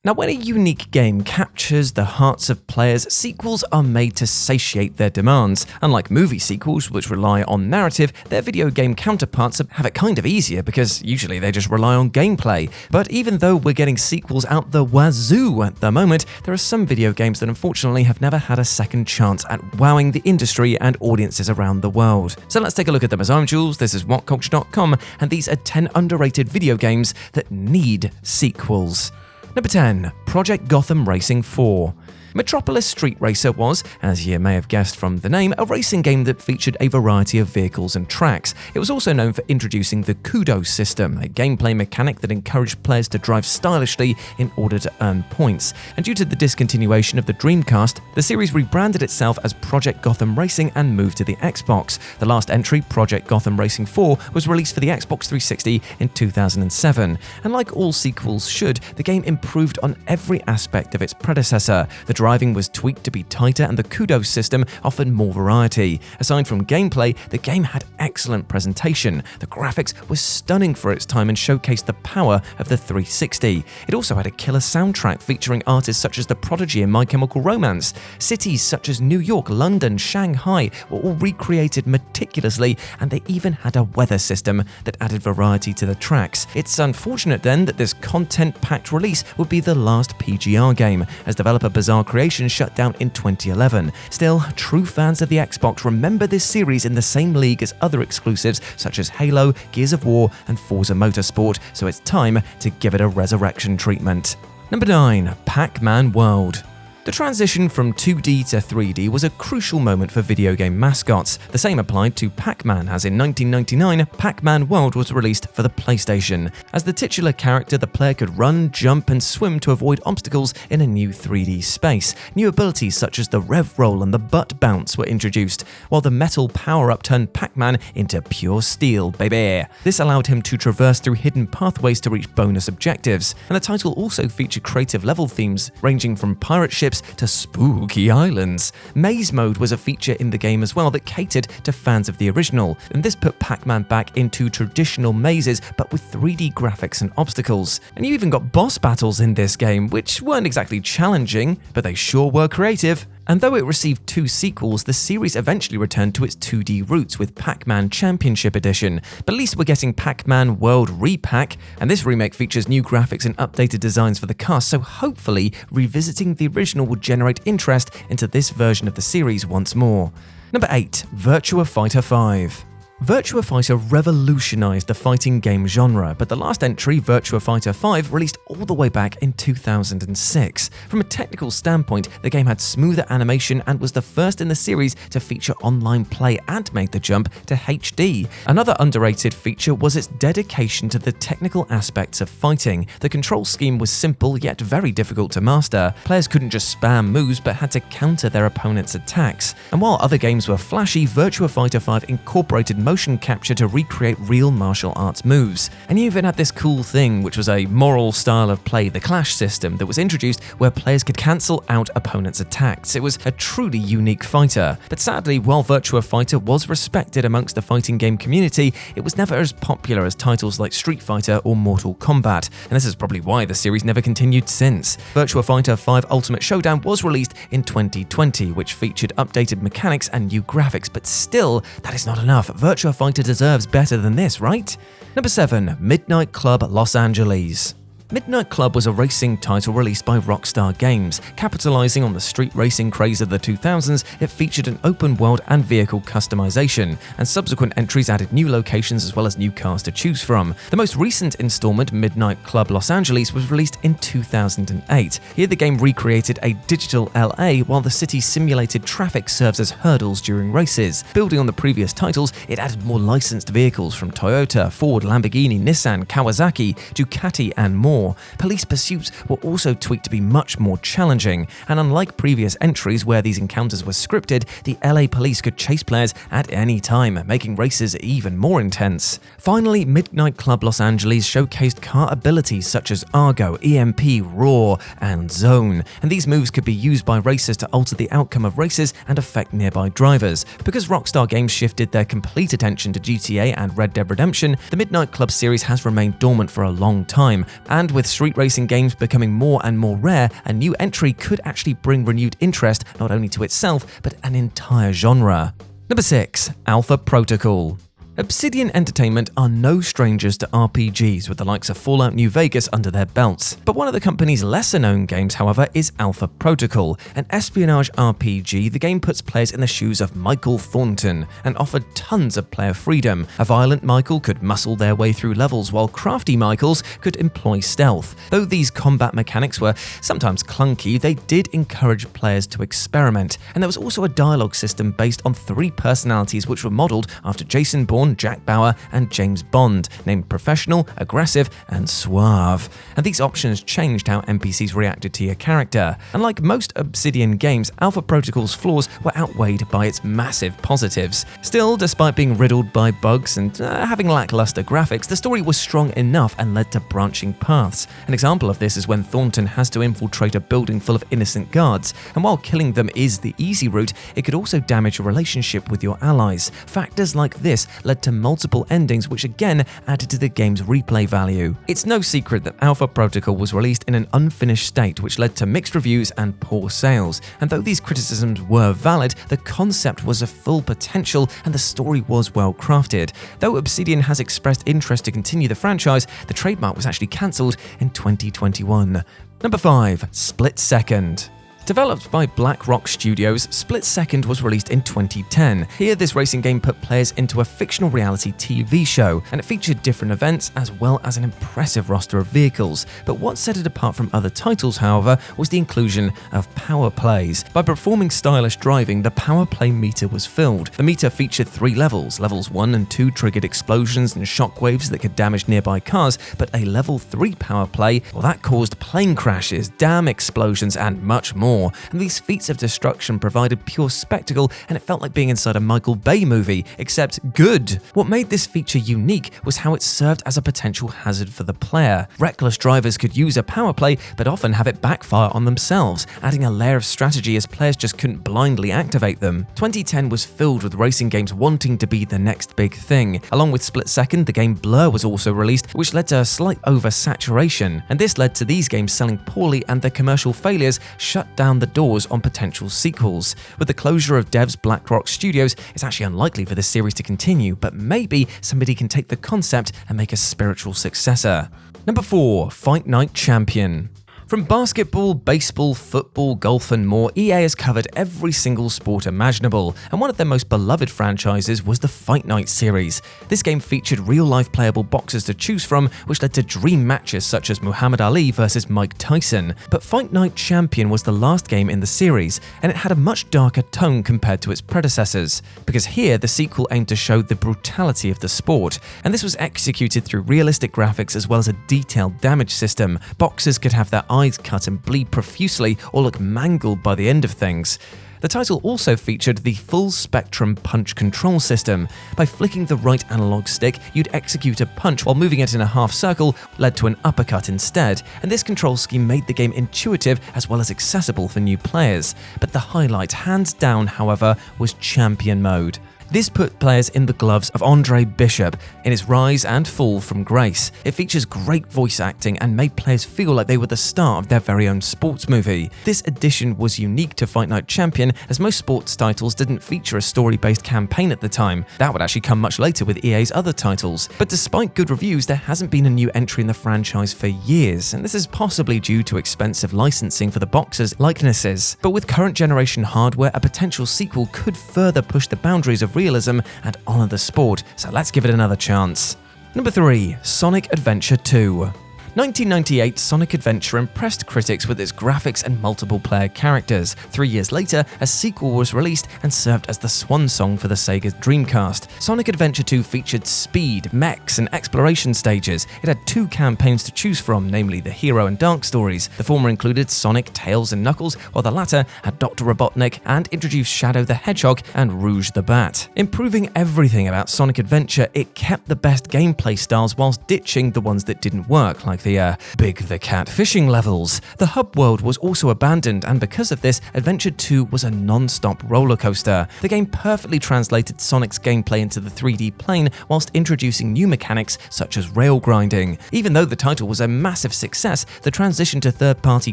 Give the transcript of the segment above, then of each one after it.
Now, when a unique game captures the hearts of players, sequels are made to satiate their demands. Unlike movie sequels, which rely on narrative, their video game counterparts have it kind of easier because usually they just rely on gameplay. But even though we're getting sequels out the wazoo at the moment, there are some video games that unfortunately have never had a second chance at wowing the industry and audiences around the world. So let's take a look at them. As I'm Jules, this is WhatCulture.com, and these are 10 underrated video games that need sequels. Number 10. Project Gotham Racing 4. Metropolis Street Racer was, as you may have guessed from the name, a racing game that featured a variety of vehicles and tracks. It was also known for introducing the kudos system, a gameplay mechanic that encouraged players to drive stylishly in order to earn points. And due to the discontinuation of the Dreamcast, the series rebranded itself as Project Gotham Racing and moved to the Xbox. The last entry, Project Gotham Racing 4, was released for the Xbox 360 in 2007. And like all sequels should, the game improved on every aspect of its predecessor. The driving was tweaked to be tighter and the kudos system offered more variety. Aside from gameplay, the game had excellent presentation. The graphics were stunning for its time and showcased the power of the 360. It also had a killer soundtrack featuring artists such as The Prodigy and My Chemical Romance. Cities such as New York, London, Shanghai were all recreated meticulously, and they even had a weather system that added variety to the tracks. It's unfortunate then that this content-packed release would be the last PGR game, as developer Bizarre Creation shut down in 2011. Still, true fans of the Xbox remember this series in the same league as other exclusives such as Halo, Gears of War, and Forza Motorsport, so it's time to give it a resurrection treatment. Number 9. PAC-MAN World. The transition from 2D to 3D was a crucial moment for video game mascots. The same applied to Pac-Man, as in 1999, Pac-Man World was released for the PlayStation. As the titular character, the player could run, jump, and swim to avoid obstacles in a new 3D space. New abilities such as the Rev Roll and the Butt Bounce were introduced, while the metal power-up turned Pac-Man into pure steel, baby. This allowed him to traverse through hidden pathways to reach bonus objectives. And the title also featured creative level themes, ranging from pirate ships to spooky islands. Maze mode was a feature in the game as well that catered to fans of the original, and this put Pac-Man back into traditional mazes but with 3D graphics and obstacles. And you even got boss battles in this game, which weren't exactly challenging, but they sure were creative. And though it received 2 sequels, the series eventually returned to its 2D roots with Pac-Man Championship Edition. But at least we're getting Pac-Man World Repack, and this remake features new graphics and updated designs for the cast, so hopefully revisiting the original will generate interest into this version of the series once more. Number 8. Virtua Fighter 5. Virtua Fighter revolutionized the fighting game genre, but the last entry, Virtua Fighter 5, released all the way back in 2006. From a technical standpoint, the game had smoother animation and was the first in the series to feature online play and made the jump to HD. Another underrated feature was its dedication to the technical aspects of fighting. The control scheme was simple yet very difficult to master. Players couldn't just spam moves but had to counter their opponent's attacks. And while other games were flashy, Virtua Fighter 5 incorporated motion capture to recreate real martial arts moves. And you even had this cool thing, which was a moral style of play, the Clash system, that was introduced where players could cancel out opponents' attacks. It was a truly unique fighter. But sadly, while Virtua Fighter was respected amongst the fighting game community, it was never as popular as titles like Street Fighter or Mortal Kombat. And this is probably why the series never continued since. Virtua Fighter 5 Ultimate Showdown was released in 2020, which featured updated mechanics and new graphics, but still, that is not enough. Virtua Fighter deserves better than this, right? Number 7. Midnight Club Los Angeles. Midnight Club was a racing title released by Rockstar Games. Capitalizing on the street racing craze of the 2000s, it featured an open world and vehicle customization, and subsequent entries added new locations as well as new cars to choose from. The most recent installment, Midnight Club Los Angeles, was released in 2008. Here the game recreated a digital LA while the city simulated traffic serves as hurdles during races. Building on the previous titles, it added more licensed vehicles from Toyota, Ford, Lamborghini, Nissan, Kawasaki, Ducati, and more. Police pursuits were also tweaked to be much more challenging, and unlike previous entries where these encounters were scripted, the LA police could chase players at any time, making races even more intense. Finally, Midnight Club Los Angeles showcased car abilities such as Argo, EMP, Roar, and Zone, and these moves could be used by racers to alter the outcome of races and affect nearby drivers. Because Rockstar Games shifted their complete attention to GTA and Red Dead Redemption, the Midnight Club series has remained dormant for a long time, and And with street racing games becoming more and more rare, a new entry could actually bring renewed interest not only to itself, but an entire genre. Number 6. Alpha Protocol. Obsidian Entertainment are no strangers to RPGs, with the likes of Fallout New Vegas under their belts. But one of the company's lesser-known games, however, is Alpha Protocol, an espionage RPG. The game puts players in the shoes of Michael Thornton and offered tons of player freedom. A violent Michael could muscle their way through levels, while crafty Michaels could employ stealth. Though these combat mechanics were sometimes clunky, they did encourage players to experiment. And there was also a dialogue system based on 3 personalities which were modeled after Jason Bourne, Jack Bauer, and James Bond, named Professional, Aggressive, and Suave. And these options changed how NPCs reacted to your character. And like most Obsidian games, Alpha Protocol's flaws were outweighed by its massive positives. Still, despite being riddled by bugs and having lackluster graphics, the story was strong enough and led to branching paths. An example of this is when Thornton has to infiltrate a building full of innocent guards, and while killing them is the easy route, it could also damage a relationship with your allies. Factors like this led to multiple endings, which again added to the game's replay value. It's no secret that Alpha Protocol was released in an unfinished state, which led to mixed reviews and poor sales. And though these criticisms were valid, the concept was of full potential and the story was well crafted. Though Obsidian has expressed interest to continue the franchise, the trademark was actually cancelled in 2021. Number 5. Split Second. Developed by Black Rock Studios, Split Second was released in 2010. Here, this racing game put players into a fictional reality TV show, and it featured different events as well as an impressive roster of vehicles. But what set it apart from other titles, however, was the inclusion of power plays. By performing stylish driving, the power play meter was filled. The meter featured 3 levels. Levels 1 and 2 triggered explosions and shockwaves that could damage nearby cars, but a level 3 power play, well, that caused plane crashes, dam explosions, and much more. And these feats of destruction provided pure spectacle, and it felt like being inside a Michael Bay movie, except good. What made this feature unique was how it served as a potential hazard for the player. Reckless drivers could use a power play, but often have it backfire on themselves, adding a layer of strategy as players just couldn't blindly activate them. 2010 was filled with racing games wanting to be the next big thing. Along with Split Second, the game Blur was also released, which led to a slight oversaturation, and this led to these games selling poorly, and their commercial failures shut down the doors on potential sequels. With the closure of devs Black Rock Studios, it's actually unlikely for this series to continue, but maybe somebody can take the concept and make a spiritual successor. Number 4. Fight Night Champion. From basketball, baseball, football, golf, and more, EA has covered every single sport imaginable, and one of their most beloved franchises was the Fight Night series. This game featured real-life playable boxers to choose from, which led to dream matches such as Muhammad Ali versus Mike Tyson. But Fight Night Champion was the last game in the series, and it had a much darker tone compared to its predecessors, because here the sequel aimed to show the brutality of the sport, and this was executed through realistic graphics as well as a detailed damage system. Boxers could have their eyes cut and bleed profusely or look mangled by the end of things. The title also featured the full spectrum punch control system. By flicking the right analog stick, you'd execute a punch while moving it in a half circle led to an uppercut instead, and this control scheme made the game intuitive as well as accessible for new players. But the highlight, hands down, however, was Champion Mode. This put players in the gloves of Andre Bishop in his rise and fall from grace. It features great voice acting and made players feel like they were the star of their very own sports movie. This addition was unique to Fight Night Champion, as most sports titles didn't feature a story-based campaign at the time. That would actually come much later with EA's other titles. But despite good reviews, there hasn't been a new entry in the franchise for years, and this is possibly due to expensive licensing for the boxers' likenesses. But with current generation hardware, a potential sequel could further push the boundaries of realism and honor the sport, so let's give it another chance. Number 3. Sonic Adventure 2. 1998 Sonic Adventure impressed critics with its graphics and multiple player characters. 3 years later, a sequel was released and served as the swan song for the Sega Dreamcast. Sonic Adventure 2 featured speed, mechs, and exploration stages. It had 2 campaigns to choose from, namely the Hero and Dark stories. The former included Sonic, Tails, and Knuckles, while the latter had Dr. Robotnik and introduced Shadow the Hedgehog and Rouge the Bat. Improving everything about Sonic Adventure, it kept the best gameplay styles whilst ditching the ones that didn't work, like the atmosphere. Big the Cat fishing levels. The hub world was also abandoned, and because of this, Adventure 2 was a non-stop roller coaster. The game perfectly translated Sonic's gameplay into the 3D plane whilst introducing new mechanics such as rail grinding. Even though the title was a massive success, the transition to third-party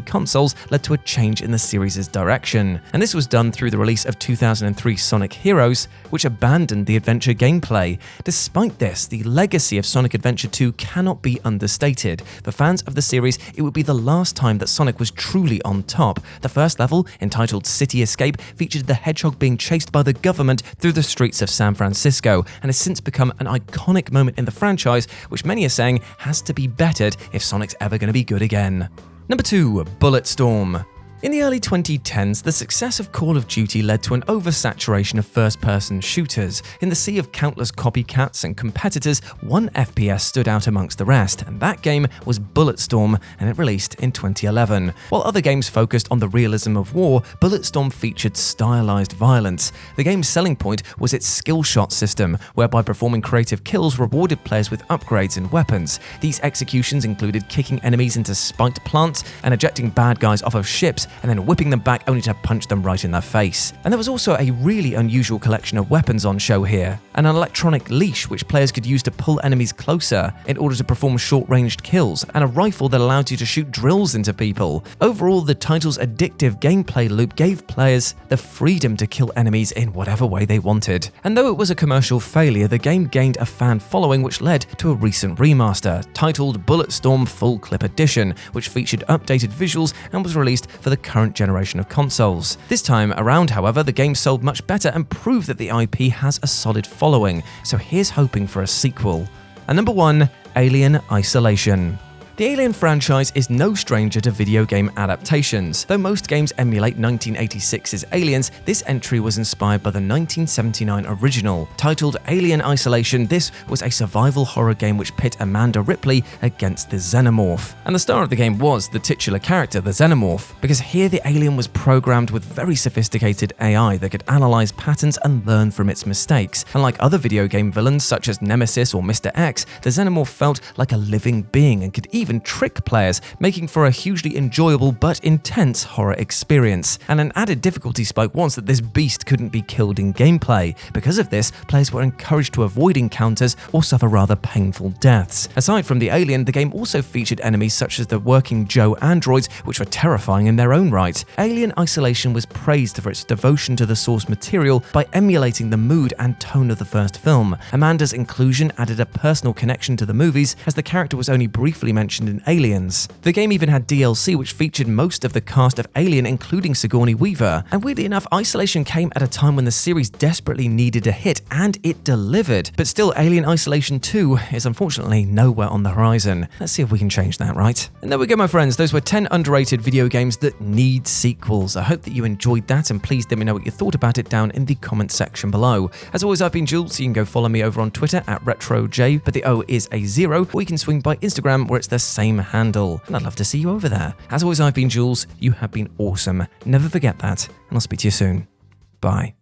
consoles led to a change in the series' direction. And this was done through the release of 2003 Sonic Heroes, which abandoned the adventure gameplay. Despite this, the legacy of Sonic Adventure 2 cannot be understated. For fans of the series, it would be the last time that Sonic was truly on top. The first level, entitled City Escape, featured the hedgehog being chased by the government through the streets of San Francisco, and has since become an iconic moment in the franchise, which many are saying has to be bettered if Sonic's ever going to be good again. Number 2, BULLETSTORM. In the early 2010s, the success of Call of Duty led to an oversaturation of first-person shooters. In the sea of countless copycats and competitors, one FPS stood out amongst the rest, and that game was BULLETSTORM, and it released in 2011. While other games focused on the realism of war, BULLETSTORM featured stylized violence. The game's selling point was its skill shot system, whereby performing creative kills rewarded players with upgrades and weapons. These executions included kicking enemies into spiked plants and ejecting bad guys off of ships, and then whipping them back only to punch them right in the face. And there was also a really unusual collection of weapons on show here. An electronic leash which players could use to pull enemies closer in order to perform short-ranged kills, and a rifle that allowed you to shoot drills into people. Overall, the title's addictive gameplay loop gave players the freedom to kill enemies in whatever way they wanted. And though it was a commercial failure, the game gained a fan following which led to a recent remaster, titled BULLETSTORM Full Clip Edition, which featured updated visuals and was released for the current generation of consoles. This time around, however, the game sold much better and proved that the IP has a solid following, so here's hoping for a sequel. And number 1, Alien Isolation. The Alien franchise is no stranger to video game adaptations. Though most games emulate 1986's Aliens, this entry was inspired by the 1979 original. Titled Alien Isolation, this was a survival horror game which pit Amanda Ripley against the Xenomorph. And the star of the game was the titular character, the Xenomorph, because here the alien was programmed with very sophisticated AI that could analyze patterns and learn from its mistakes. Unlike other video game villains such as Nemesis or Mr. X, the Xenomorph felt like a living being and could even trick players, making for a hugely enjoyable but intense horror experience. And an added difficulty spike was that this beast couldn't be killed in gameplay. Because of this, players were encouraged to avoid encounters or suffer rather painful deaths. Aside from the alien, the game also featured enemies such as the working Joe androids, which were terrifying in their own right. Alien Isolation was praised for its devotion to the source material by emulating the mood and tone of the first film. Amanda's inclusion added a personal connection to the movies, as the character was only briefly mentioned in Aliens. The game even had DLC which featured most of the cast of Alien, including Sigourney Weaver. And weirdly enough, Isolation came at a time when the series desperately needed a hit, and it delivered. But still, Alien Isolation 2 is unfortunately nowhere on the horizon. Let's see if we can change that, right? And there we go, my friends. Those were 10 underrated video games that need sequels. I hope that you enjoyed that, and please let me know what you thought about it down in the comment section below. As always, I've been Jules, so you can go follow me over on Twitter at RetroJ, but the O is a 0, or you can swing by Instagram where it's the same handle, and I'd love to see you over there. As always, I've been Jules. You have been awesome. Never forget that, and I'll speak to you soon. Bye.